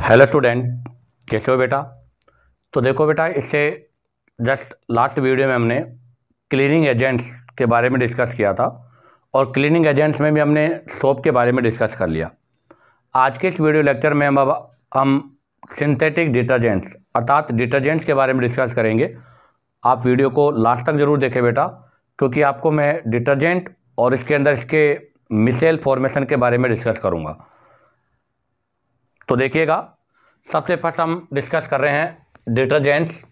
Hello student, कैसे हो बेटा। तो देखो बेटा, इससे जस्ट लास्ट वीडियो में हमने क्लीनिंग एजेंट्स के बारे में डिस्कस किया था और क्लीनिंग एजेंट्स में भी हमने सोप के बारे में डिस्कस कर लिया। आज के इस वीडियो लेक्चर में हम सिंथेटिक डिटर्जेंट्स अर्थात डिटर्जेंट्स के बारे में डिस्कस करेंगे। आप वीडियो को लास्ट तक ज़रूर देखें बेटा, क्योंकि आपको मैं डिटर्जेंट और इसके अंदर इसके मिसेल फॉर्मेशन के बारे में डिस्कस करूँगा। तो देखिएगा, सबसे फर्स्ट हम डिस्कस कर रहे हैं डिटर्जेंट्स।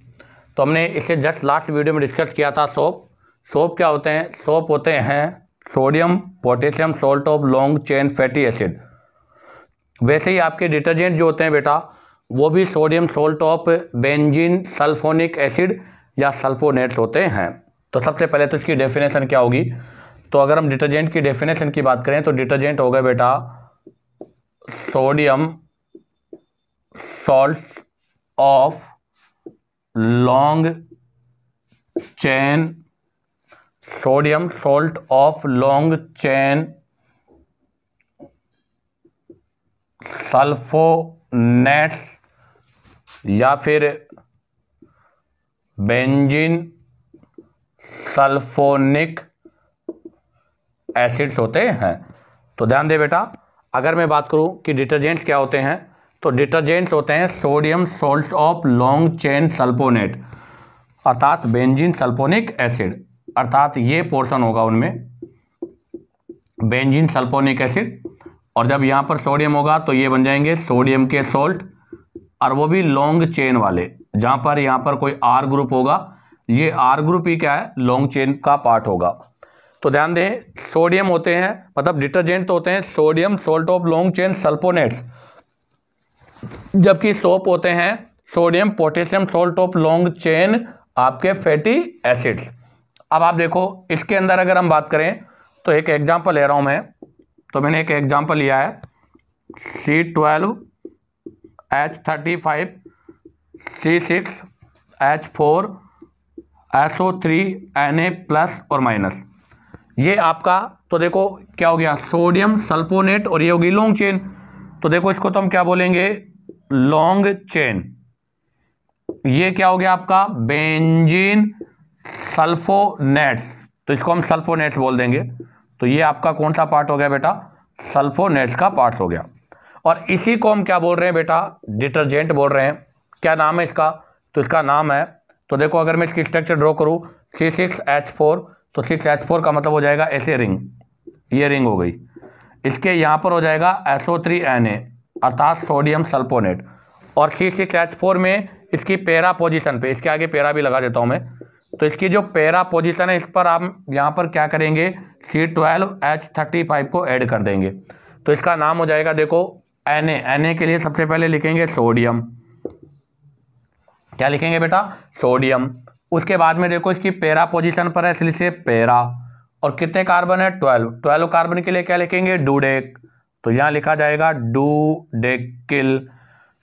तो हमने इसे जस्ट लास्ट वीडियो में डिस्कस किया था। सोप क्या होते हैं? सोप होते हैं sodium potassium salt of long chain fatty acid. वैसे ही आपके डिटर्जेंट जो होते हैं बेटा, वो भी sodium salt of benzene sulphonic acid या सल्फोनेट्स होते हैं। तो सबसे पहले तो इसकी डेफिनेशन क्या होगी? तो अगर हम डिटर्जेंट की डेफिनेशन की बात करें तो डिटर्जेंट हो गए बेटा sodium salt of long chain sodium salt of long chain sulphonates या फिर बेंजीन सल्फोनिक एसिड्स होते हैं। तो ध्यान दे बेटा, अगर मैं बात करूं कि डिटर्जेंट्स क्या होते हैं, तो डिटर्जेंट्स होते हैं sodium salt of long chain sulphonate अर्थात बेंजीन सल्फोनिक एसिड, अर्थात ये पोर्शन होगा उनमें बेंजीन सल्फोनिक एसिड। और जब यहाँ पर सोडियम होगा तो ये बन जाएंगे सोडियम के सॉल्ट, और वो भी लॉन्ग चेन वाले। जहाँ पर यहाँ पर कोई आर ग्रुप होगा, ये आर ग्रुप ही क्या है? लॉन्ग चेन का पार्ट होगा। तो ध्यान दें, सोडियम होते हैं मतलब डिटर्जेंट तो होते हैं sodium salt of long chain sulphonates, जबकि सोप होते हैं sodium potassium salt of long chain आपके फैटी एसिड्स। अब आप देखो, इसके अंदर अगर हम बात करें तो एक एग्जांपल ले रहा हूं मैं। तो मैंने एक एग्जांपल लिया है C12H35 C6H4 SO3 Na plus और माइनस। ये आपका, तो देखो क्या हो गया? सोडियम सल्फोनेट और ये होगी लॉन्ग चेन। तो देखो इसको तो हम क्या बोलेंगे? Long chain. ये क्या हो गया आपका? बेंजीन सल्फोनेट्स, तो इसको हम सल्फोनेट्स बोल देंगे। तो ये आपका कौन सा पार्ट हो गया बेटा? सल्फोनेट्स का पार्ट हो गया। और इसी को हम क्या बोल रहे हैं बेटा? डिटर्जेंट बोल रहे हैं। क्या नाम है इसका? तो इसका नाम है, तो देखो अगर मैं इसकी स्ट्रक्चर ड्रॉ करूं C6H4, तो 6H4 का मतलब हो जाएगा ऐसे रिंग, ये रिंग हो गई। इसके यहाँ पर हो जाएगा SO3 Na अर्थात सोडियम सल्फोनेट। और C6H4 में इसकी पैरा पोजीशन पे, इसके आगे पैरा भी लगा देता हूँ मैं, तो इसकी जो पैरा पोजीशन है इस पर हम यहाँ पर क्या करेंगे? C12H35 को ऐड कर देंगे। तो इसका नाम हो जाएगा देखो Na के लिए सबसे पहले लिखेंगे सोडियम। क्या लिखेंगे बेटा? सोडियम। उसके बाद में देखो इसकी पैरा पोजीशन पर है इसलिए से पैरा, और कितने कार्बन है? 12 कार्बन के लिए क्या लिखेंगे? डूडेक। तो यहाँ लिखा जाएगा डूडेकिल,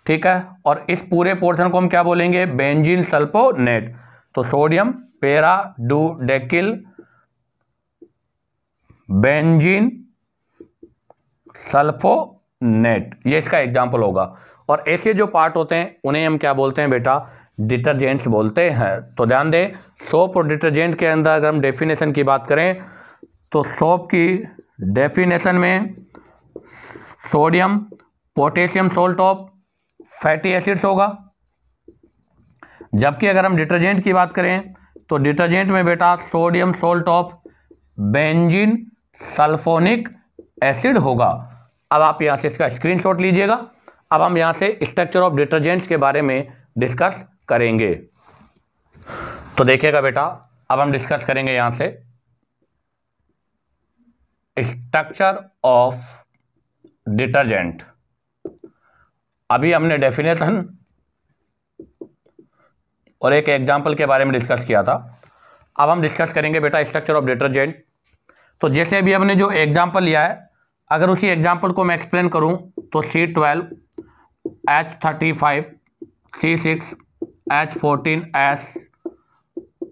ठीक है। और इस पूरे पोर्शन को हम क्या बोलेंगे? Benzene sulphonate. तो सोडियम पैरा डूडेकिल बेंजीन सल्फोनेट, ये इसका एग्जाम्पल होगा। और ऐसे जो पार्ट होते हैं उन्हें हम क्या बोलते हैं बेटा? डिटर्जेंट्स बोलते हैं। तो ध्यान दें, सोप और डिटर्जेंट के अंदर अगर हम डेफिनेशन की बात करें तो सोप की डेफिनेशन में sodium potassium salt of fatty acids होगा, जबकि अगर हम डिटर्जेंट की बात करें तो डिटर्जेंट में बेटा sodium salt of benzene sulphonic acid होगा। अब आप यहां से इसका स्क्रीनशॉट लीजिएगा। अब हम यहां से स्ट्रक्चर ऑफ डिटर्जेंट्स के बारे में डिस्कस करेंगे। तो देखिएगा बेटा, अब हम डिस्कस करेंगे यहां से स्ट्रक्चर ऑफ डिटर्जेंट। अभी हमने डेफिनेशन और एक एग्जांपल के बारे में डिस्कस किया था। अब हम डिस्कस करेंगे बेटा स्ट्रक्चर ऑफ डिटर्जेंट। तो जैसे अभी हमने जो एग्जांपल लिया है, अगर उसी एग्जांपल को मैं एक्सप्लेन करूं तो C12H35 C6H14S,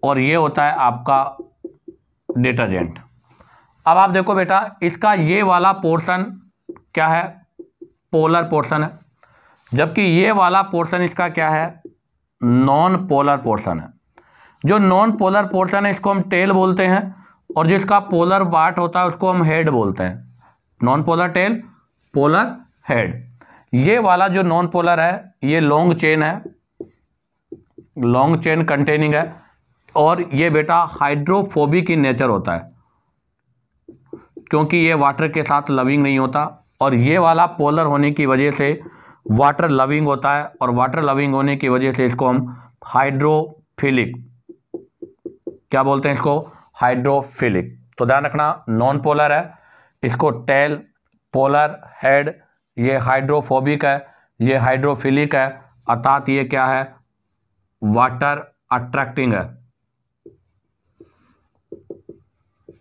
और ये होता है आपका डिटर्जेंट। अब आप देखो बेटा, इसका ये वाला पोर्शन क्या है? पोलर पोर्शन है। जबकि ये वाला पोर्शन इसका क्या है, नॉन पोलर पोर्शन है। जो नॉन पोलर पोर्शन है इसको हम टेल बोलते हैं, और जो इसका पोलर पार्ट होता है उसको हम हेड बोलते हैं। Non polar tail, polar head. ये वाला जो नॉन पोलर है ये लॉन्ग चेन है, लॉन्ग चेन कंटेनिंग है, और ये बेटा हाइड्रोफोबिक इन नेचर होता है, क्योंकि ये वाटर के साथ लविंग नहीं होता। और ये वाला पोलर होने की वजह से वाटर लविंग होता है, और वाटर लविंग होने की वजह से इसको हम हाइड्रोफिलिक, क्या बोलते हैं इसको, हाइड्रोफिलिक। तो ध्यान रखना, नॉन पोलर है, इसको टेल, पोलर, हेड, ये हाइड्रोफोबिक है, ये हाइड्रोफिलिक है, अर्थात ये क्या है, वाटर अट्रैक्टिंग है।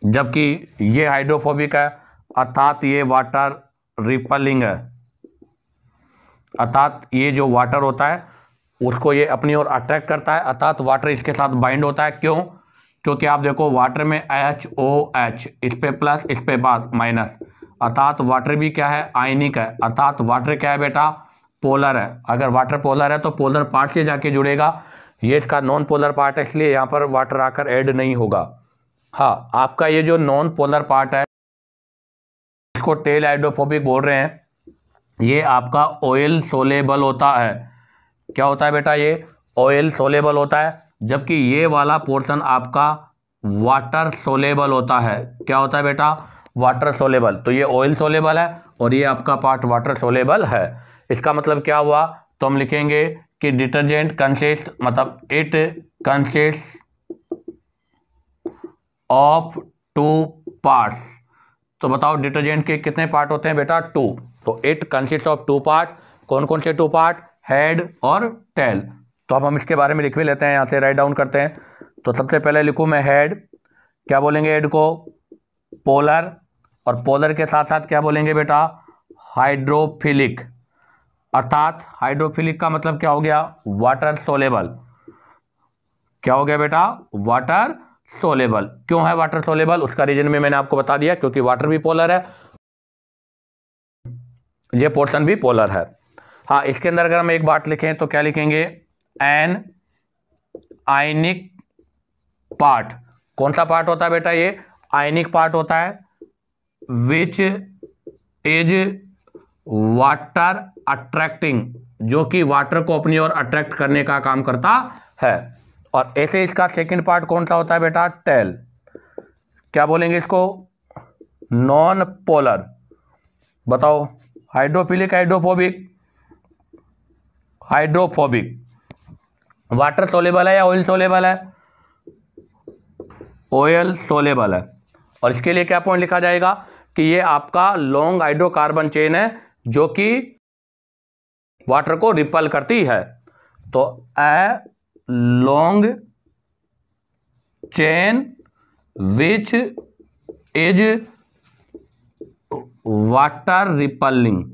जबकि ये हाइड्रोफोबिक है, अर्थात ये वाटर रिपलिंग है, अर्थात ये जो वाटर होता है उसको ये अपनी ओर अट्रैक्ट करता है, अर्थात वाटर इसके साथ बाइंड होता है। क्यों? क्योंकि आप देखो वाटर में HOH, इस पे प्लस इस पे माइनस, अर्थात वाटर भी क्या है, आयनिक है, अर्थात वाटर क्या है बेटा, पोलर है। अगर वाटर पोलर है तो पोलर पार्ट से जाके जुड़ेगा, ये इसका नॉन पोलर पार्ट है, इसलिए यहाँ पर वाटर आकर ऐड नहीं होगा। हाँ, आपका ये जो नॉन पोलर पार्ट है इसको टेल हाइड्रोफोबिक बोल रहे हैं, ये आपका ऑयल सोलेबल होता है। क्या होता है बेटा, ये ऑयल सोलेबल होता है। जबकि ये वाला पोर्शन आपका वाटर सोलेबल होता है। क्या होता है बेटा, वाटर सोलेबल। तो ये ऑयल सोलेबल है और ये आपका पार्ट वाटर सोलेबल है। इसका मतलब क्या हुआ, तो हम लिखेंगे कि डिटर्जेंट कंसिस्ट, मतलब इट कंसिस्ट ऑफ 2 पार्ट्स। तो बताओ डिटर्जेंट के कितने पार्ट होते हैं बेटा, 2। तो इट कंसिस्ट ऑफ 2 पार्ट। कौन कौन से 2 पार्ट, हेड और टेल। तो अब हम इसके बारे में लिख भी लेते हैं, यहाँ से राइट डाउन करते हैं। तो सबसे पहले लिखूँ मैं हेड, क्या बोलेंगे हेड को, पोलर, और पोलर के साथ साथ क्या बोलेंगे बेटा, हाइड्रोफिलिक। अर्थात हाइड्रोफिलिक का मतलब क्या हो गया, वाटर सोलेबल। क्या हो गया बेटा, वाटर सोलेबल। क्यों है वाटर सोलेबल, उसका रीजन में मैंने आपको बता दिया, क्योंकि वाटर भी पोलर है, ये पोर्शन भी पोलर है। हाँ, इसके अंदर अगर हम एक बात लिखें तो क्या लिखेंगे, एन आयनिक पार्ट। कौन सा पार्ट होता है बेटा, ये आयनिक पार्ट होता है, विच इज वाटर अट्रैक्टिंग, जो कि वाटर को अपनी ओर अट्रैक्ट करने का काम करता है। और ऐसे इसका सेकंड पार्ट कौन सा होता है बेटा, टेल। क्या बोलेंगे इसको, नॉन पोलर। बताओ, hydrophilic, hydrophobic, hydrophobic. Water soluble है या ऑयल सोलेबल है, ऑयल सोलेबल है। और इसके लिए क्या पॉइंट लिखा जाएगा कि ये आपका लॉन्ग हाइड्रोकार्बन चेन है जो कि वाटर को रिपल करती है। तो a long chain which is water rippling.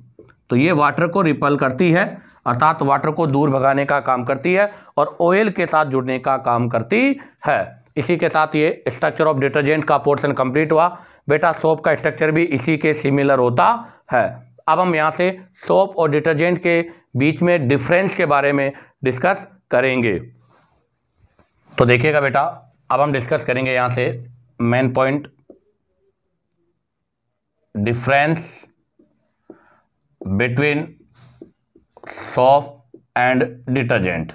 तो ये वाटर को रिपल करती है, अर्थात वाटर को दूर भगाने का काम करती है और ऑयल के साथ जुड़ने का काम करती है। इसी के साथ ये स्ट्रक्चर ऑफ डिटर्जेंट का पोर्शन कंप्लीट हुआ। बेटा सोप का स्ट्रक्चर भी इसी के सिमिलर होता है। अब हम यहाँ से सोप और डिटर्जेंट के बीच में डिफरेंस के बारे में डिस्कस करेंगे। तो देखिएगा बेटा, अब हम डिस्कस करेंगे यहाँ से main point, difference between soap and detergent.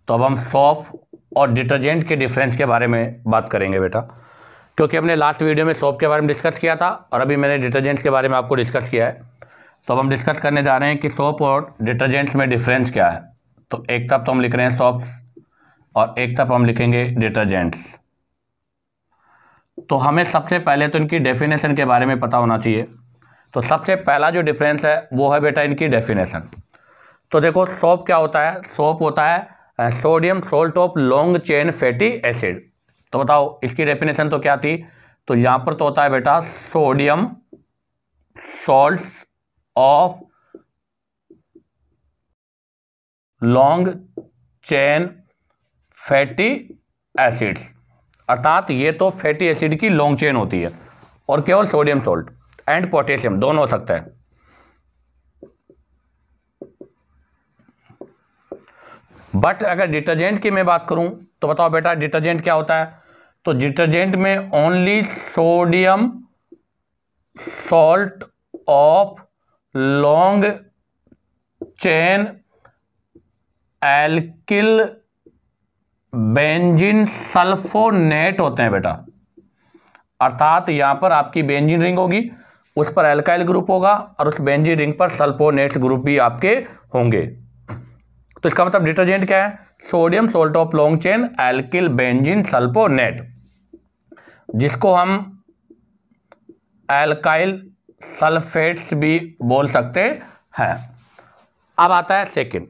तो अब हम सोप और डिटर्जेंट के डिफरेंस के बारे में बात करेंगे बेटा, क्योंकि हमने लास्ट वीडियो में सोप के बारे में डिस्कस किया था और अभी मैंने डिटर्जेंट्स के बारे में आपको डिस्कस किया है। तो अब हम डिस्कस करने जा रहे हैं कि सोप और डिटर्जेंट्स में डिफरेंस क्या है। तो एक तरफ तो हम लिख रहे हैं सोप और एक तरफ हम लिखेंगे डिटर्जेंट्स। तो हमें सबसे पहले तो इनकी डेफिनेशन के बारे में पता होना चाहिए। तो सबसे पहला जो डिफरेंस है वो है बेटा इनकी डेफिनेशन। तो देखो सोप क्या होता है, सोप होता है sodium salt of long chain fatty acid. तो बताओ इसकी डेफिनेशन तो क्या थी, तो यहाँ पर तो होता है बेटा sodium salt of long chain fatty acids, अर्थात ये तो फैटी एसिड की लॉन्ग चेन होती है। और केवल सोडियम सोल्ट एंड पोटेशियम दोनों हो सकता है। बट अगर डिटर्जेंट की मैं बात करूं तो बताओ बेटा डिटर्जेंट क्या होता है। तो डिटर्जेंट में only sodium salt of long chain alkyl benzene sulphonate होते हैं बेटा। अर्थात यहां पर आपकी बेंजीन रिंग होगी, उस पर एल्काइल ग्रुप होगा और उस बेंजीन रिंग पर सल्फोनेट्स ग्रुप भी आपके होंगे। तो इसका मतलब डिटर्जेंट क्या है, sodium salt of long chain alkyl benzene sulphonate, जिसको हम एल्काइल सल्फेट्स भी बोल सकते हैं। अब आता है सेकंड।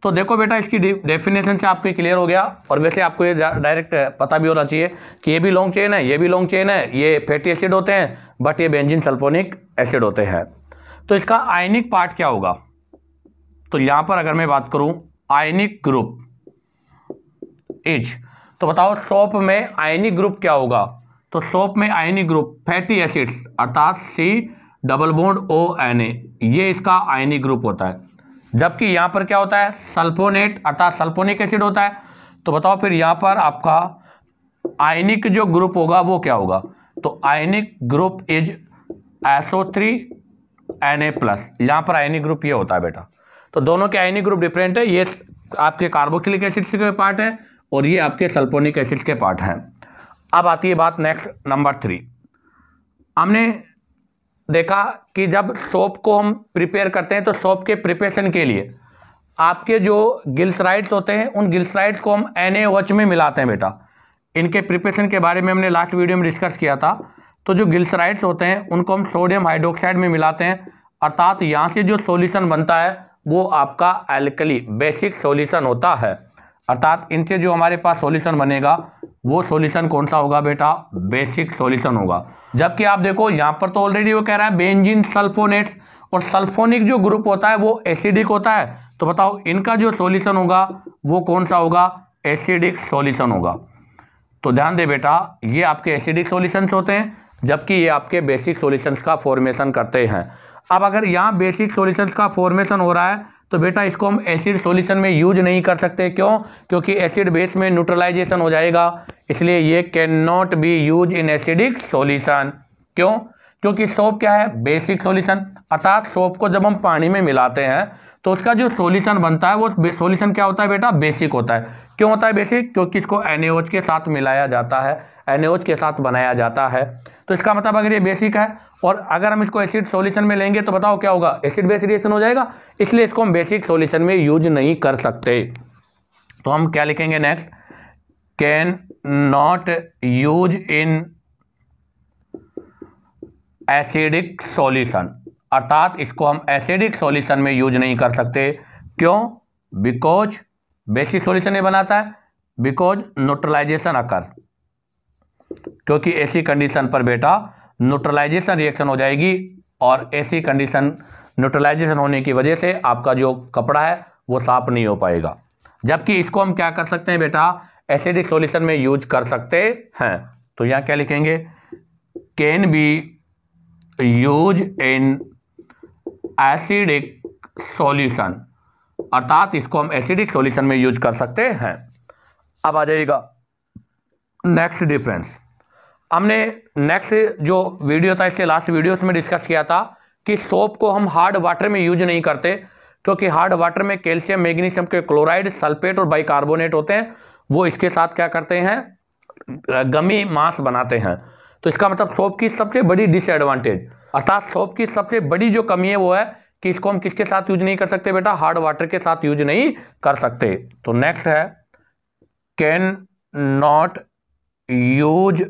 तो देखो बेटा इसकी डेफिनेशन से आपको क्लियर हो गया, और वैसे आपको ये डायरेक्ट पता भी होना चाहिए कि ये भी लॉन्ग चेन है, ये भी लॉन्ग चेन है, ये फैटी एसिड होते हैं बट ये बेंजीन सल्फोनिक एसिड होते हैं। तो इसका आयनिक पार्ट क्या होगा, तो यहां पर अगर मैं बात करूं आयनिक ग्रुप इज, तो बताओ सोप में आयनिक ग्रुप क्या होगा। तो सोप में आयनिक ग्रुप फैटी एसिड्स अर्थात COO, ये इसका आयनिक ग्रुप होता है। जबकि यहां पर क्या होता है सल्फोनेट अर्थात सल्फोनिक एसिड होता है। तो बताओ फिर यहां पर आपका आयनिक जो ग्रुप होगा वो क्या होगा। तो आयनिक ग्रुप इज SO3Na+, यहां पर आयनिक ग्रुप ये होता है बेटा। तो दोनों के आयनिक ग्रुप डिफरेंट है, ये आपके कार्बोक्सिलिक एसिड के पार्ट है और ये आपके सल्फोनिक एसिड के पार्ट हैं। अब आती है बात नेक्स्ट नंबर 3। हमने देखा कि जब सोप को हम प्रिपेयर करते हैं तो सोप के प्रिपरेशन के लिए आपके जो ग्लिसराइड्स होते हैं उन ग्लिसराइड्स को हम NaOH में मिलाते हैं बेटा। इनके प्रिपरेशन के बारे में हमने लास्ट वीडियो में डिस्कस किया था। तो जो ग्लिसराइड्स होते हैं उनको हम सोडियम हाइड्रोक्साइड में मिलाते हैं, अर्थात यहाँ से जो सॉल्यूशन बनता है वो आपका एल्कली बेसिक सॉल्यूशन होता है। अर्थात इनसे जो हमारे पास सॉल्यूशन बनेगा वो सॉल्यूशन कौन सा होगा बेटा, बेसिक सॉल्यूशन होगा। जबकि आप देखो यहाँ पर तो ऑलरेडी वो कह रहा है बेंजीन सल्फोनेट्स, और सल्फोनिक जो ग्रुप होता है वो एसिडिक होता है। तो बताओ इनका जो सॉल्यूशन होगा वो कौन सा होगा, एसिडिक सॉल्यूशन होगा। तो ध्यान दे बेटा ये आपके एसिडिक सॉल्यूशंस होते हैं, जबकि ये आपके बेसिक सॉल्यूशंस का फॉर्मेशन करते हैं। अब अगर यहाँ बेसिक सॉल्यूशंस का फॉर्मेशन हो रहा है तो बेटा इसको हम एसिड सॉल्यूशन में यूज नहीं कर सकते। क्यों, क्योंकि एसिड बेस में न्यूट्रलाइजेशन हो जाएगा, इसलिए ये can not be use in acidic solution. क्यों, क्योंकि सोप क्या है, बेसिक सॉल्यूशन, अर्थात सोप को जब हम पानी में मिलाते हैं तो उसका जो सॉल्यूशन बनता है वो सॉल्यूशन क्या होता है बेटा, बेसिक होता है। क्यों होता है बेसिक, क्योंकि इसको NaOH के साथ मिलाया जाता है, NaOH के साथ बनाया जाता है। तो इसका मतलब अगर ये बेसिक है और अगर हम इसको एसिड सॉल्यूशन में लेंगे तो बताओ क्या होगा, एसिड बेस रिएक्शन हो जाएगा, इसलिए इसको हम बेसिक सॉल्यूशन में यूज नहीं कर सकते। तो हम क्या लिखेंगे next, can not use in acidic solution, अर्थात इसको हम एसिडिक सॉल्यूशन में यूज नहीं कर सकते। क्यों, बिकॉज बेसिक सॉल्यूशन ये बनाता है, बिकॉज न्यूट्रलाइजेशन अकर, क्योंकि ऐसी कंडीशन पर बेटा न्यूट्रलाइजेशन रिएक्शन हो जाएगी, और ऐसी कंडीशन न्यूट्रलाइजेशन होने की वजह से आपका जो कपड़ा है वो साफ नहीं हो पाएगा। जबकि इसको हम क्या कर सकते हैं बेटा, एसिडिक सॉल्यूशन में यूज कर सकते हैं। तो यहाँ क्या लिखेंगे, can be use in acidic solution, अर्थात इसको हम एसिडिक सॉल्यूशन में यूज कर सकते हैं। अब आ जाएगा नेक्स्ट डिफरेंस। हमने नेक्स्ट जो वीडियो था इससे लास्ट वीडियोस में डिस्कस किया था कि सोप को हम हार्ड वाटर में यूज नहीं करते, क्योंकि हार्ड वाटर में कैल्शियम मैग्नीशियम के क्लोराइड सल्फेट और बाइकार्बोनेट होते हैं, वो इसके साथ क्या करते हैं, गमी मास बनाते हैं। तो इसका मतलब सोप की सबसे बड़ी डिसएडवांटेज, अर्थात सोप की सबसे बड़ी जो कमी है वो है कि इसको हम किसके साथ यूज नहीं कर सकते बेटा, हार्ड वाटर के साथ यूज नहीं कर सकते। तो नेक्स्ट है can not use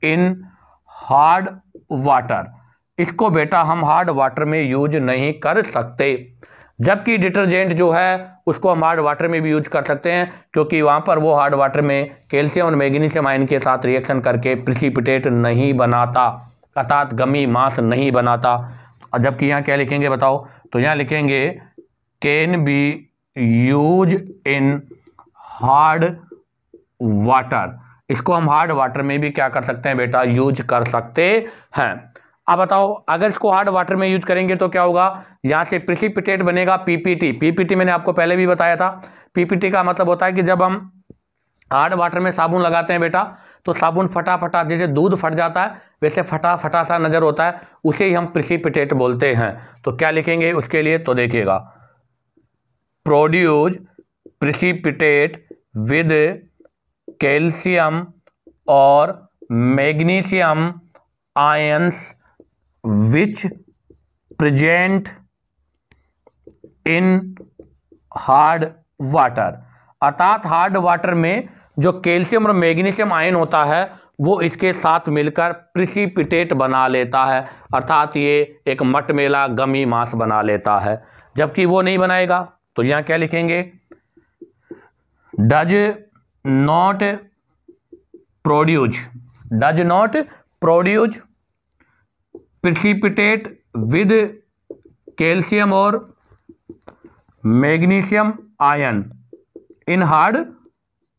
in hard water, इसको बेटा हम हार्ड वाटर में यूज नहीं कर सकते। जबकि डिटर्जेंट जो है उसको हम हार्ड वाटर में भी यूज कर सकते हैं, क्योंकि वहां पर वो हार्ड वाटर में कैल्शियम और मैग्नीशियम आयन के साथ रिएक्शन करके प्रिसिपिटेट नहीं बनाता, अर्थात गमी मास नहीं बनाता। जबकि यहाँ क्या लिखेंगे बताओ, तो यहाँ लिखेंगे can be use in hard water, इसको हम हार्ड वाटर में भी क्या कर सकते हैं बेटा, यूज कर सकते हैं। अब बताओ, अगर इसको हार्ड वाटर में यूज करेंगे तो क्या होगा, यहां से प्रिसिपिटेट बनेगा पीपीटी। पीपीटी मैंने आपको पहले भी बताया था। पीपीटी का मतलब होता है कि जब हम हार्ड वाटर में साबुन लगाते हैं बेटा, तो साबुन फटा फटा, जैसे दूध फट जाता है वैसे फटा फटा सा नजर होता है, उसे ही हम प्रिसिपिटेट बोलते हैं। तो क्या लिखेंगे उसके लिए, तो देखिएगा, प्रोड्यूस प्रिसिपिटेट विद कैल्शियम और magnesium ions which present in hard water. अर्थात हार्ड वाटर में जो कैल्शियम और मैग्नीशियम आयन होता है वो इसके साथ मिलकर प्रिसिपिटेट बना लेता है, अर्थात ये एक मटमेला गमी मास बना लेता है। जबकि वो नहीं बनाएगा तो यहां क्या लिखेंगे, does not produce precipitate with calcium और magnesium ion in hard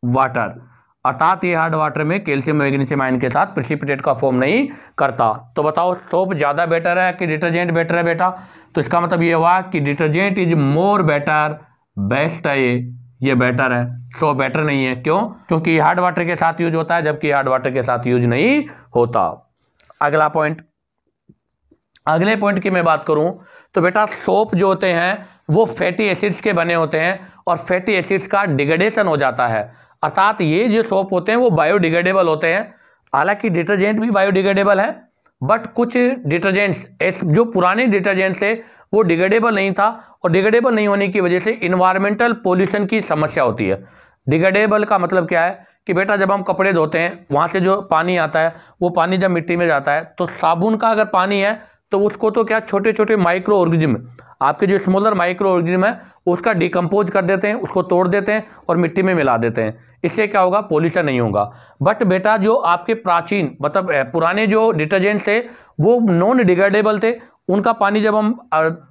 water. अर्थात ये हार्ड वाटर में कैल्शियम मैग्नीशियम आयन के साथ प्रिसिपिटेट का फॉर्म नहीं करता। तो बताओ, सोप ज़्यादा बेटर है कि डिटर्जेंट बेटर है बेटा, तो इसका मतलब ये हुआ कि detergent is more better, best है ये बेटर है, सोप बेटर नहीं है। क्यों? क्योंकि हार्ड वाटर के साथ यूज होता है, जबकि हार्ड वाटर के साथ यूज नहीं होता। अगला पॉइंट, अगले पॉइंट की मैं बात करूं तो बेटा, सोप जो होते हैं वो फैटी एसिड्स के बने होते हैं और फैटी एसिड्स का डिग्रेडेशन हो जाता है। अर्थात ये जो सोप होते हैं वो बायोडिग्रेडेबल होते हैं। हालांकि डिटर्जेंट भी बायोडिग्रेडेबल है, बट कुछ डिटर्जेंट्स जो पुराने डिटर्जेंट्स थे वो डिग्रेडेबल नहीं था, और डिग्रेडेबल नहीं होने की वजह से इन्वायरमेंटल पोल्यूशन की समस्या होती है। डिग्रेडेबल का मतलब क्या है कि बेटा, जब हम कपड़े धोते हैं वहाँ से जो पानी आता है वो पानी जब मिट्टी में जाता है तो साबुन का अगर पानी है तो उसको तो क्या, छोटे छोटे माइक्रो ऑर्गेनिज्म, आपके जो स्मॉलर माइक्रो ऑर्गेनिज्म है उसका डिकम्पोज कर देते हैं, उसको तोड़ देते हैं और मिट्टी में मिला देते हैं। इससे क्या होगा, पोल्यूशन नहीं होगा। बट बेटा, जो आपके प्राचीन मतलब पुराने जो डिटर्जेंट्स थे वो नॉन डिग्रेडेबल थे, उनका पानी जब हम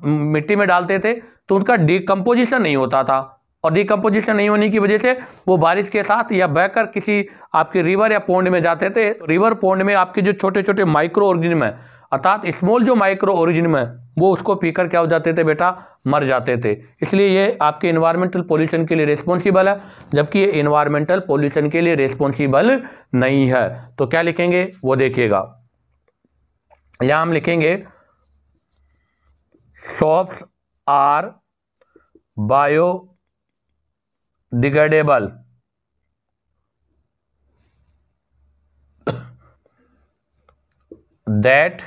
मिट्टी में डालते थे तो उनका डिकम्पोजिशन नहीं होता था, और डिकम्पोजिशन नहीं होने की वजह से वो बारिश के साथ या बहकर किसी आपके रिवर या पोंड में जाते थे। रिवर पोंड में आपके जो छोटे छोटे माइक्रो ऑर्गेनिज्म है, अर्थात स्मॉल जो माइक्रो ऑर्गेनिज्म है, वो उसको पीकर क्या हो जाते थे बेटा, मर जाते थे। इसलिए ये आपके इन्वायरमेंटल पोल्यूशन के लिए रिस्पॉन्सिबल है, जबकि ये इन्वायरमेंटल पोल्यूशन के लिए रिस्पॉन्सिबल नहीं है। तो क्या लिखेंगे वो देखिएगा, यहां हम लिखेंगे soaps are biodegradable that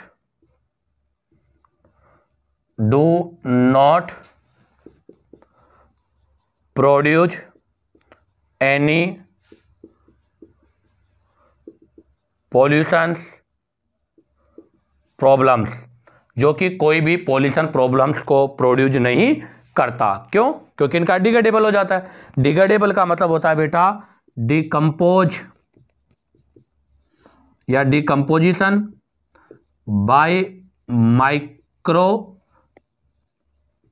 do not produce any pollution problems, जो कि कोई भी पॉल्यूशन प्रॉब्लम्स को प्रोड्यूस नहीं करता। क्यों? क्योंकि इनका डिग्रेडेबल हो जाता है। डिग्रेडेबल का मतलब होता है बेटा डिकम्पोज या डिकम्पोजिशन बाय माइक्रो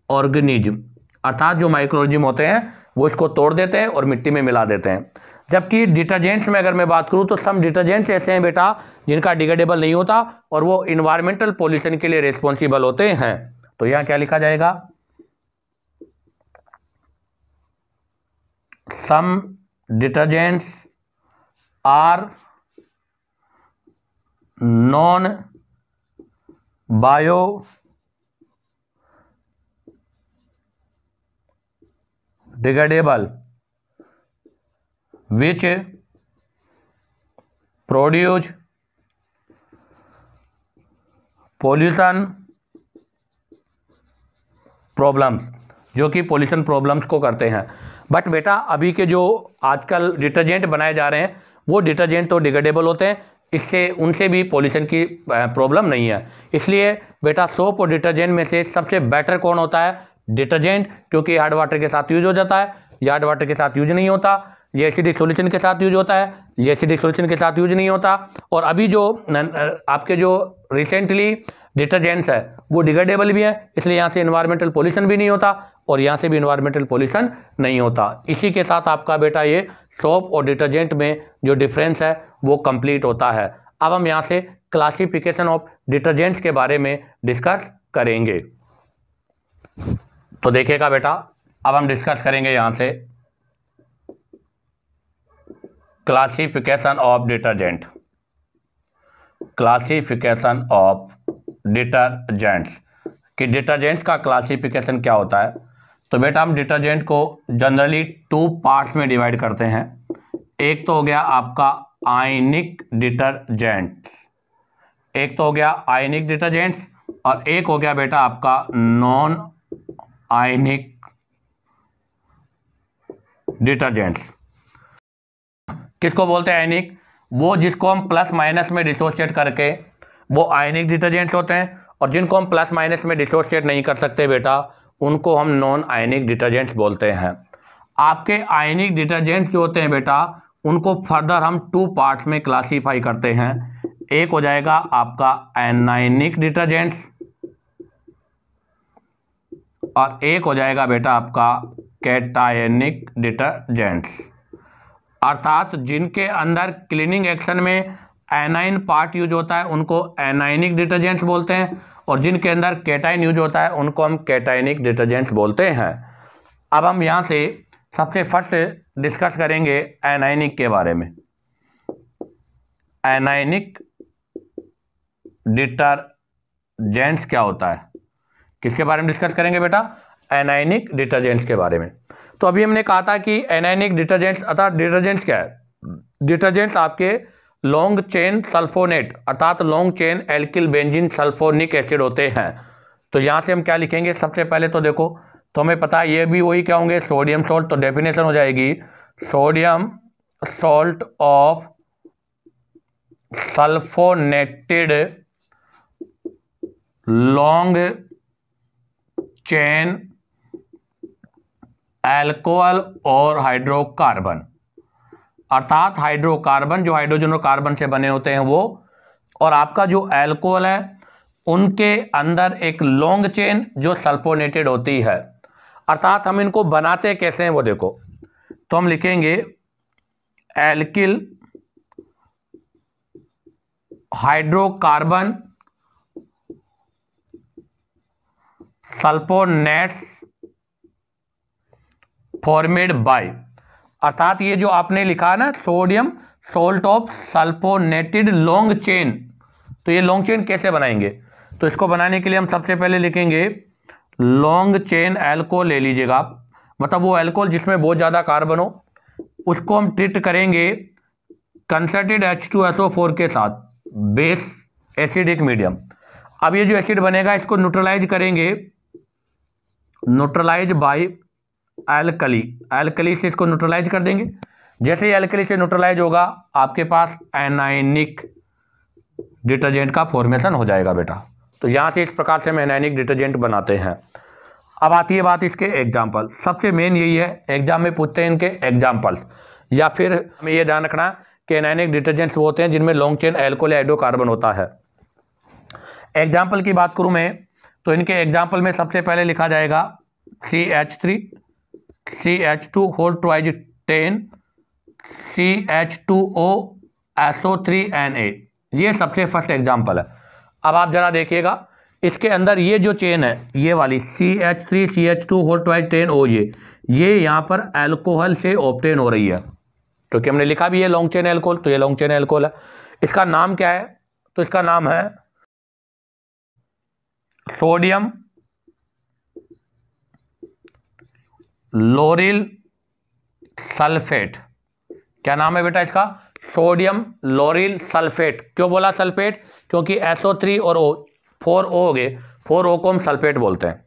ऑर्गेनिज्म, अर्थात जो माइक्रो ऑर्गेनिज्म होते हैं वो इसको तोड़ देते हैं और मिट्टी में मिला देते हैं। जबकि डिटर्जेंट्स में अगर मैं बात करूं तो सम डिटर्जेंट्स ऐसे हैं बेटा जिनका डिग्रेडेबल नहीं होता और वो इन्वायरमेंटल पोल्यूशन के लिए रिस्पॉन्सिबल होते हैं। तो यहां क्या लिखा जाएगा, some detergents are non biodegradable which produce pollution problems, जो कि पोल्यूशन प्रॉब्लम्स को करते हैं। बट बेटा, अभी के जो आजकल डिटर्जेंट बनाए जा रहे हैं वो डिटर्जेंट तो डिग्रेडेबल होते हैं, इससे उनसे भी पोल्यूशन की प्रॉब्लम नहीं है। इसलिए बेटा, सोप और डिटर्जेंट में से सबसे बेटर कौन होता है, डिटर्जेंट, क्योंकि हार्ड वाटर के साथ यूज हो जाता है, या हार्ड वाटर के साथ यूज नहीं होता, ये एसिडिक सॉल्यूशन के साथ यूज होता है, ये एसिडिक सॉल्यूशन के साथ यूज नहीं होता। और अभी जो आपके जो रिसेंटली डिटर्जेंट्स है वो डिग्रेडेबल भी है, इसलिए यहाँ से इन्वायरमेंटल पोल्यूशन भी नहीं होता और यहाँ से भी इन्वायरमेंटल पोल्यूशन नहीं होता। इसी के साथ आपका बेटा ये सोप और डिटर्जेंट में जो डिफरेंस है वो कंप्लीट होता है। अब हम यहाँ से क्लासिफिकेशन ऑफ डिटर्जेंट्स के बारे में डिस्कस करेंगे। तो देखिएगा बेटा, अब हम डिस्कस करेंगे यहाँ से classification of detergent. Classification of detergents कि डिटर्जेंट्स का क्लासिफिकेशन क्या होता है। तो बेटा हम डिटर्जेंट को जनरली 2 पार्ट्स में डिवाइड करते हैं। एक तो हो गया आपका आयनिक डिटर्जेंट्स, एक तो हो गया आयनिक डिटर्जेंट्स और एक हो गया बेटा आपका नॉन आयनिक डिटर्जेंट्स। किसको बोलते हैं आयनिक? वो जिसको हम प्लस माइनस में डिसोसिएट करके वो आयनिक डिटर्जेंट्स होते हैं, और जिनको हम प्लस माइनस में डिसोसिएट नहीं कर सकते बेटा उनको हम नॉन आयनिक डिटर्जेंट्स बोलते हैं। आपके आयनिक डिटर्जेंट्स जो होते हैं बेटा उनको फर्दर हम 2 पार्ट्स में क्लासीफाई करते हैं। एक हो जाएगा आपका एनायनिक डिटर्जेंट्स और एक हो जाएगा बेटा आपका कैटायनिक डिटर्जेंट्स। अर्थात जिनके अंदर क्लीनिंग एक्शन में एनाइन पार्ट यूज होता है उनको एनायनिक डिटर्जेंट्स बोलते हैं, और जिनके अंदर कैटाइन यूज होता है उनको हम कैटायनिक डिटर्जेंट्स बोलते हैं। अब हम यहाँ से सबसे फर्स्ट डिस्कस करेंगे एनायनिक के बारे में। एनायनिक डिटर्जेंट्स क्या होता है, किसके बारे में डिस्कस करेंगे बेटा? एनायनिक डिटर्जेंट्स के बारे में। तो अभी हमने कहा था कि एनायनिक डिटर्जेंट्स अर्थात डिटर्जेंट्स क्या है? डिटर्जेंट्स आपके लॉन्ग चेन सल्फोनेट अर्थात long chain alkyl benzene sulphonic acid होते हैं। तो यहाँ से हम क्या लिखेंगे? सबसे पहले तो देखो, तो हमें पता है ये भी वही क्या होंगे, सोडियम सॉल्ट। तो डेफिनेशन हो जाएगी sodium salt of sulphonated long chain alcohol और हाइड्रोकार्बन, अर्थात हाइड्रोकार्बन जो हाइड्रोजन और कार्बन से बने होते हैं वो, और आपका जो अल्कोहल है उनके अंदर एक लॉन्ग चेन जो सल्फोनेटेड होती है। अर्थात हम इनको बनाते कैसे हैं वो देखो, तो हम लिखेंगे alkyl hydrocarbon sulphonates formed by, अर्थात ये जो आपने लिखा ना sodium salt of sulphonated long chain, तो ये लॉन्ग चेन कैसे बनाएंगे? तो इसको बनाने के लिए हम सबसे पहले लिखेंगे लॉन्ग चेन अल्कोहल ले लीजिएगा आप, मतलब वो अल्कोहल जिसमें बहुत ज़्यादा कार्बन हो, उसको हम ट्रीट करेंगे कंसर्टेड H2SO4 के साथ बेस एसिडिक मीडियम। अब ये जो एसिड बनेगा इसको न्यूट्रलाइज करेंगे, न्यूट्रलाइज बाय एल्कली, एल्कली से इसको न्यूट्रलाइज कर देंगे। जैसे ही एल्कली से न्यूट्रलाइज होगा आपके पास एनायनिक डिटर्जेंट का फॉर्मेशन हो जाएगा बेटा। तो यहाँ से इस प्रकार से हम एनायनिक डिटर्जेंट बनाते हैं। अब आती है बात इसके एग्जाम्पल, सबसे मेन यही है एग्जाम में पूछते हैं इनके एग्जाम्पल्स, या फिर हमें ये ध्यान रखना कि एनायनिक डिटर्जेंट्स वो होते हैं जिनमें लॉन्ग चेन अल्कोहल या हाइड्रोकार्बन होता है। एग्जाम्पल की बात करूँ मैं तो इनके एग्जाम्पल में सबसे पहले लिखा जाएगा CH3 CH2 whole twice 10 CH2O SO3Na, ये सबसे फर्स्ट एग्जाम्पल है। अब आप जरा देखिएगा इसके अंदर ये जो चेन है ये वाली CH3 CH2 whole twice 10O, ये यहाँ पर अल्कोहल से ऑब्टेन हो रही है, क्योंकि हमने लिखा भी है लॉन्ग चेन अल्कोहल, तो ये लॉन्ग चेन अल्कोहल है। इसका नाम क्या है? तो इसका नाम है सोडियम लोरिल सल्फेट। क्या नाम है बेटा इसका? Sodium lauryl sulphate. क्यों बोला सल्फेट? क्योंकि SO3 और O 4O हो गए, 4O को हम सल्फेट बोलते हैं।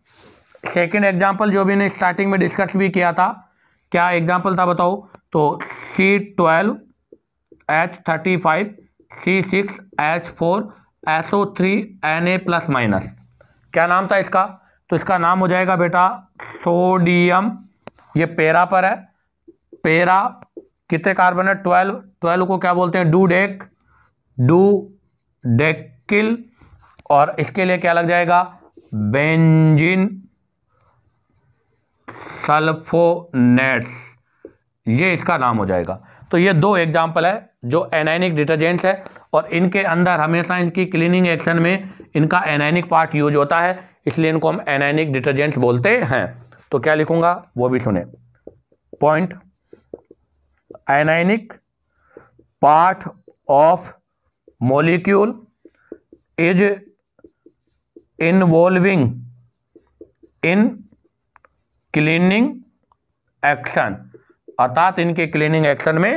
सेकेंड एग्जाम्पल जो भी ने स्टार्टिंग में डिस्कस भी किया था, क्या एग्जाम्पल था बताओ? तो C12H35 C6H4 SO3Na plus minus. क्या नाम था इसका? तो इसका नाम हो जाएगा बेटा सोडियम, ये पेरा पर है, पेरा कितने कार्बन है? 12 को क्या बोलते हैं? डूडेकिल, और इसके लिए क्या लग जाएगा? बेंजीन सल्फोनेट्स, ये इसका नाम हो जाएगा। तो ये दो एग्जाम्पल है जो एनायनिक डिटर्जेंट्स है, और इनके अंदर हमेशा इनकी क्लीनिंग एक्शन में इनका एनायनिक पार्ट यूज होता है, इसलिए इनको हम एनायनिक डिटर्जेंट्स बोलते हैं। तो क्या लिखूंगा वो भी सुने। Point, anionic part of molecule is involving in cleaning action, अर्थात इनके क्लीनिंग एक्शन में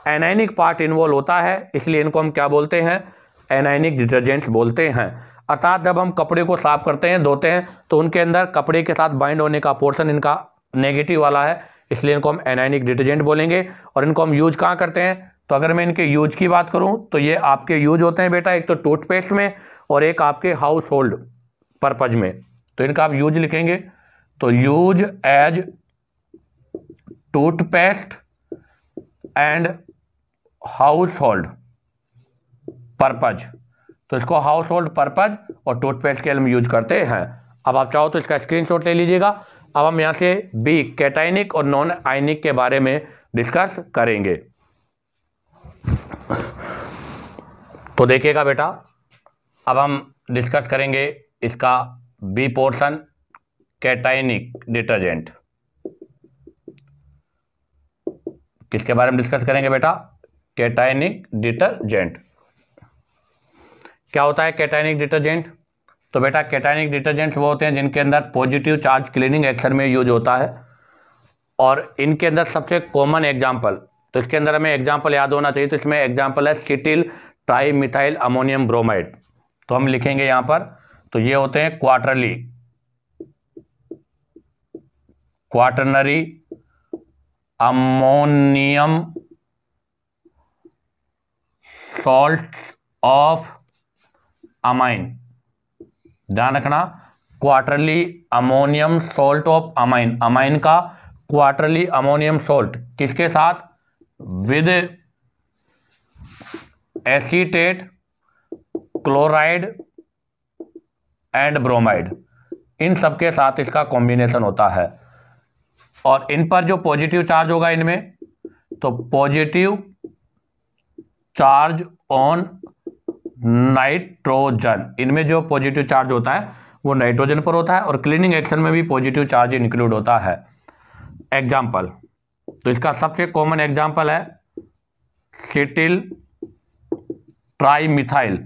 एनायनिक पार्ट इन्वॉल्व होता है, इसलिए इनको हम क्या बोलते हैं, एनायनिक डिटर्जेंट्स बोलते हैं। अर्थात जब हम कपड़े को साफ करते हैं, धोते हैं, तो उनके अंदर कपड़े के साथ बाइंड होने का पोर्शन इनका नेगेटिव वाला है, इसलिए इनको हम एनायनिक डिटर्जेंट बोलेंगे। और इनको हम यूज कहाँ करते हैं, तो अगर मैं इनके यूज की बात करूँ तो ये आपके यूज होते हैं बेटा, एक तो टूथपेस्ट में और एक आपके हाउस होल्ड पर्पज में। तो इनका आप यूज लिखेंगे, तो use as toothpaste and household purpose. तो इसको हाउस होल्ड पर्पज और टूथपेस्ट के लिए हम यूज करते हैं। अब आप चाहो तो इसका स्क्रीनशॉट ले लीजिएगा। अब हम यहाँ से बी कैटायनिक और नॉन आयनिक के बारे में डिस्कस करेंगे। तो देखिएगा बेटा, अब हम डिस्कस करेंगे इसका बी पोर्शन, कैटायनिक डिटर्जेंट। किसके बारे में डिस्कस करेंगे बेटा, कैटायनिक डिटर्जेंट। क्या होता है कैटायनिक डिटर्जेंट, तो बेटा कैटायनिक डिटर्जेंट्स वो होते हैं जिनके अंदर पॉजिटिव चार्ज क्लीनिंग एक्शन में यूज होता है, और इनके अंदर सबसे कॉमन एग्जांपल, तो इसके अंदर हमें एग्जांपल याद होना चाहिए, तो इसमें एग्जांपल है cetyl trimethyl ammonium bromide. तो हम लिखेंगे यहाँ पर, तो ये होते हैं quaternary ammonium salt of amine. ध्यान रखना, quarterly ammonium salt of amine, amine का क्वार्टरली अमोनियम सॉल्ट किसके साथ, with acetate chloride and bromide, इन सबके साथ इसका कॉम्बिनेशन होता है। और इन पर जो पॉजिटिव चार्ज होगा इनमें, तो पॉजिटिव चार्ज ऑन नाइट्रोजन, इनमें जो पॉजिटिव चार्ज होता है वो नाइट्रोजन पर होता है, और क्लीनिंग एक्शन में भी पॉजिटिव चार्ज इंक्लूड होता है। एग्जाम्पल, तो इसका सबसे कॉमन एग्जाम्पल है सिटिल ट्राईमिथाइल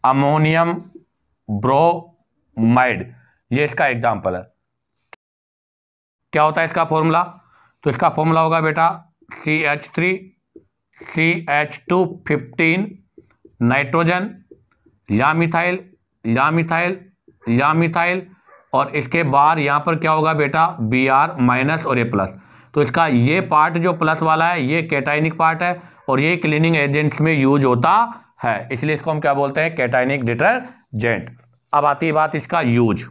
अमोनियम ब्रोमाइड, ये इसका एग्जाम्पल है। क्या होता है इसका फॉर्मूला, तो इसका फॉर्मूला होगा बेटा CH3 CH2 नाइट्रोजन या मिथाइल या मिथाइल या मिथाइल, और इसके बाहर यहाँ पर क्या होगा बेटा Br माइनस और ये प्लस। तो इसका ये पार्ट जो प्लस वाला है ये कैटायनिक पार्ट है, और ये क्लीनिंग एजेंट्स में यूज होता है, इसलिए इसको हम क्या बोलते हैं, कैटायनिक डिटर्जेंट। अब आती है बात इसका यूज,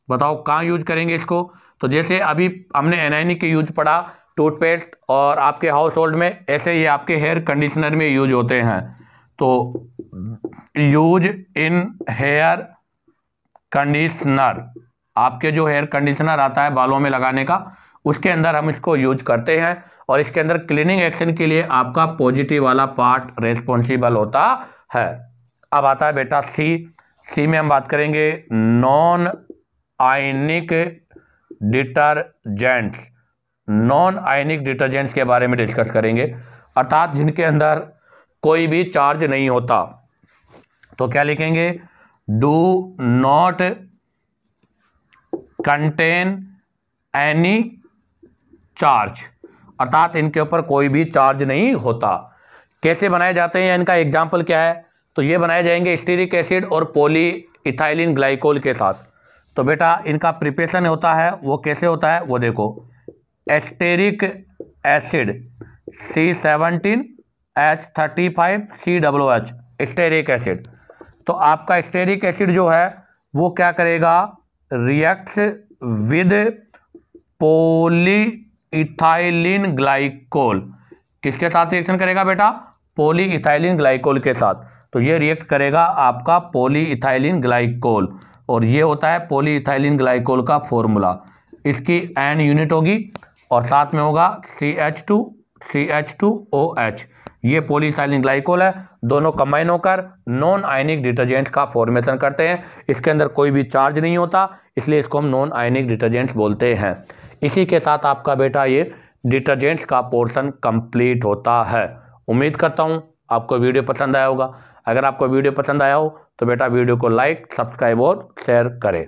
बताओ कहाँ यूज करेंगे इसको। तो जैसे अभी हमने एनायनिक के यूज पढ़ा टूथपेस्ट और आपके हाउस होल्ड में, ऐसे ही आपके हेयर कंडीशनर में यूज होते हैं। तो यूज इन हेयर कंडीशनर, आपके जो हेयर कंडीशनर आता है बालों में लगाने का, उसके अंदर हम इसको यूज करते हैं, और इसके अंदर क्लीनिंग एक्शन के लिए आपका पॉजिटिव वाला पार्ट रेस्पॉन्सिबल होता है। अब आता है बेटा सी में हम बात करेंगे non ionic detergents. Non ionic detergents के बारे में डिस्कस करेंगे, अर्थात जिनके अंदर कोई भी चार्ज नहीं होता। तो क्या लिखेंगे, do not contain any charge, अर्थात इनके ऊपर कोई भी चार्ज नहीं होता। कैसे बनाए जाते हैं, इनका एग्जाम्पल क्या है, तो ये बनाए जाएंगे स्टीरिक एसिड और पॉली इथाइलिन ग्लाइकोल के साथ। तो बेटा इनका प्रिपरेशन होता है वो कैसे होता है, वो देखो, asterisk acid C17H35COOH stearic acid. तो आपका स्टेरिक एसिड जो है वो क्या करेगा, reacts with poly ethylene glycol, किसके साथ रिएक्शन करेगा बेटा, पॉली इथाइलिन ग्लाइकोल के साथ। तो ये रिएक्ट करेगा आपका पॉली इथाइलिन ग्लाइकोल, और ये होता है पॉली इथाइलिन ग्लाइकोल का फॉर्मूला। इसकी एन यूनिट होगी और साथ में होगा CH2OH। ये पॉलीइथाइलिन ग्लाइकोल है, दोनों कंबाइन होकर नॉन आयनिक डिटर्जेंट का फॉर्मेशन करते हैं। इसके अंदर कोई भी चार्ज नहीं होता, इसलिए इसको हम नॉन आयनिक डिटर्जेंट्स बोलते हैं। इसी के साथ आपका बेटा ये डिटर्जेंट्स का पोर्शन कंप्लीट होता है। उम्मीद करता हूँ आपको वीडियो पसंद आया होगा। अगर आपको वीडियो पसंद आया हो तो बेटा वीडियो को लाइक, सब्सक्राइब और शेयर करें।